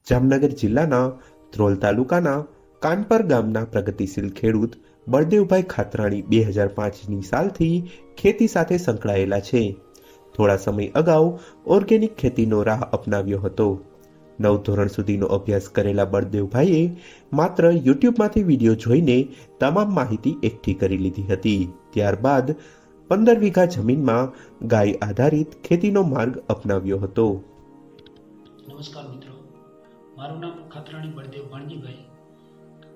જામનગર જિલ્લાના ધ્રોલ તાલુકાના કાનપર ગામના પ્રગતિશીલ ખેડૂત બળદેવભાઈ ખાતરાણી 2005ની સાલથી ખેતી સાથે સંકળાયેલા છે. થોડા સમય અગાઉ ઓર્ગેનિક ખેતીનો રાહ અપનાવ્યો હતો. 9 ધોરણ સુધીનો અભ્યાસ કરેલા બળદેવભાઈએ માત્ર યુટ્યુબમાંથી વિડીયો જોઈને તમામ માહિતી એકઠી કરી લીધી હતી. ત્યારબાદ 15 વીઘા જમીનમાં ગાય આધારિત ખેતીનો માર્ગ અપનાવ્યો હતો. નમસ્કાર મિત્રો, મારું નામ ખાતરાણી બળદેવ ભાણજીભાઈ,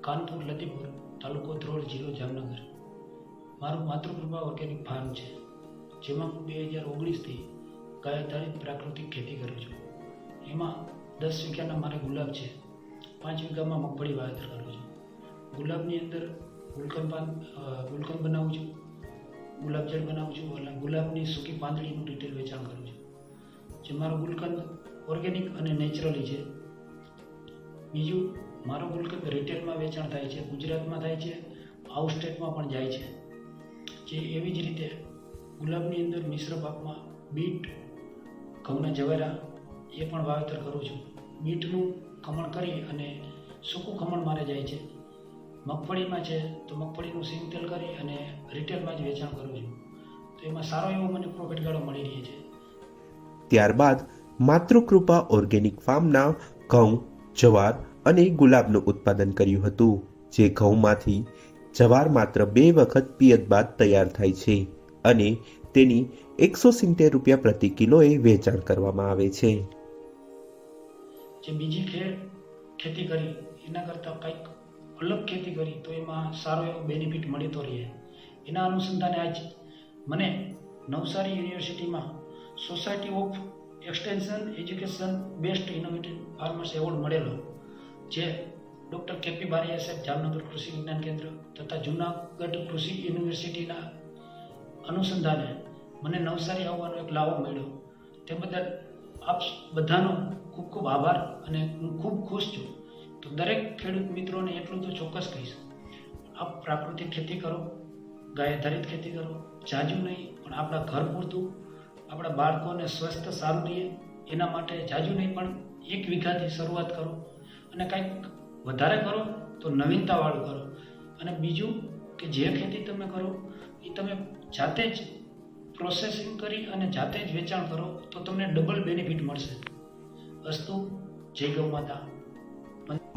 કાનપુર લતીપુર, તાલુકો ધ્રોલ, જિલ્લો જામનગર. મારું માતૃકૃપા ઓર્ગેનિક ફાર્મ છે, જેમાં હું 2019થી ગાય આધારિત પ્રાકૃતિક ખેતી કરું છું. એમાં 10 વીઘાના મારે ગુલાબ છે, 5 વીઘામાં મગફળી વાવેતર કરું છું. ગુલાબની અંદર ગુલકંદ બનાવું છું, ગુલાબજળ બનાવું છું અને ગુલાબની સૂકી પાંદડીનું રિટેલ વેચાણ કરું છું. જે મારો ગુલકંદ ઓર્ગેનિક અને નેચરલી છે. બીજું, મારો ગુલકંદ રિટેલમાં વેચાણ થાય છે, ગુજરાતમાં થાય છે, આઉટ સ્ટેટમાં પણ જાય છે. જે એવી જ રીતે ગુલાબની અંદર મિશ્ર પાકમાં બીટ, ઘઉંના જવેરા એ પણ વાવેતર કરું છું. બીટનું ખમણ કરી અને સૂકું ખમણ મારે જાય છે. મગફળીમાં છે તો મગફળીનું સિંગ તેલ કરી અને રિટેલમાં જ વેચાણ કરું છું. તો એમાં સારો એવો મને પ્રોફિટ ગાળો મળી રહે છે. ત્યારબાદ માતૃકૃપા ઓર્ગેનિક ફાર્મના ઘઉં, જવાર અને ગુલાબનું ઉત્પાદન કર્યું હતું. જે ઘઉંમાંથી જવાર માત્ર 2 વખત પિયત બાદ તૈયાર થાય છે અને તેની 170 રૂપિયા પ્રતિ કિલોએ વેચાણ કરવામાં આવે છે. જે બીજી ખેતી કરી એના કરતાં કંઈક અલગ ખેતી કરી તો એમાં સારો એવો બેનિફિટ મળી તો રહે. એના અનુસંધાને આજ મને નવસારી યુનિવર્સિટીમાં society of extension education best innovative farmers award મળેલો, જે ડૉક્ટર કેપી બારિયા સાહેબ જામનગર કૃષિ વિજ્ઞાન કેન્દ્ર તથા જૂનાગઢ કૃષિ યુનિવર્સિટીના અનુસંધાને મને નવસારી આવવાનો એક લાવો મળ્યો. તે બદલ આપ બધાનો ખૂબ ખૂબ આભાર અને હું ખૂબ ખુશ છું. તો દરેક ખેડૂત મિત્રોને એટલું તો ચોક્કસ કહીશ, આપ પ્રાકૃતિક ખેતી કરો, ગાય આધારિત ખેતી કરો. જાજુ નહીં પણ આપણા ઘર પૂરતું, આપણા બાળકોને સ્વસ્થ સારું રહે એના માટે જાજુ નહીં પણ 1 વીઘાથી શરૂઆત કરો અને કંઈક વધારે કરો તો નવીનતાવાળું કરો. અને બીજું કે જે ખેતી તમે કરો એ તમે જાતે જ પ્રોસેસિંગ કરી અને જાતે જ વેચાણ કરો તો તમને ડબલ બેનિફિટ મળશે. અસ્તુ, જય ગૌ માતા.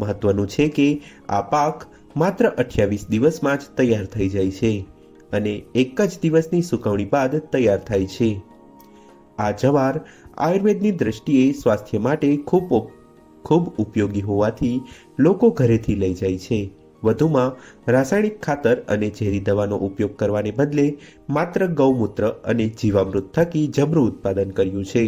મહત્વનું છે કે આ પાક માત્ર 28 દિવસમાં જ તૈયાર થઈ જાય છે અને એક જ દિવસની સુકવણી બાદ તૈયાર થાય છે. આ જવાર આયુર્વેદની દ્રષ્ટિએ સ્વાસ્થ્ય માટે ખૂબ ઉપયોગી હોવાથી લોકો ઘરેથી લઈ જાય છે. વધુમાં રાસાયણિક ખાતર અને ઝેરી દવાનો ઉપયોગ કરવાને બદલે માત્ર ગૌમૂત્ર અને જીવામૃત થકી જબરું ઉત્પાદન કર્યું છે.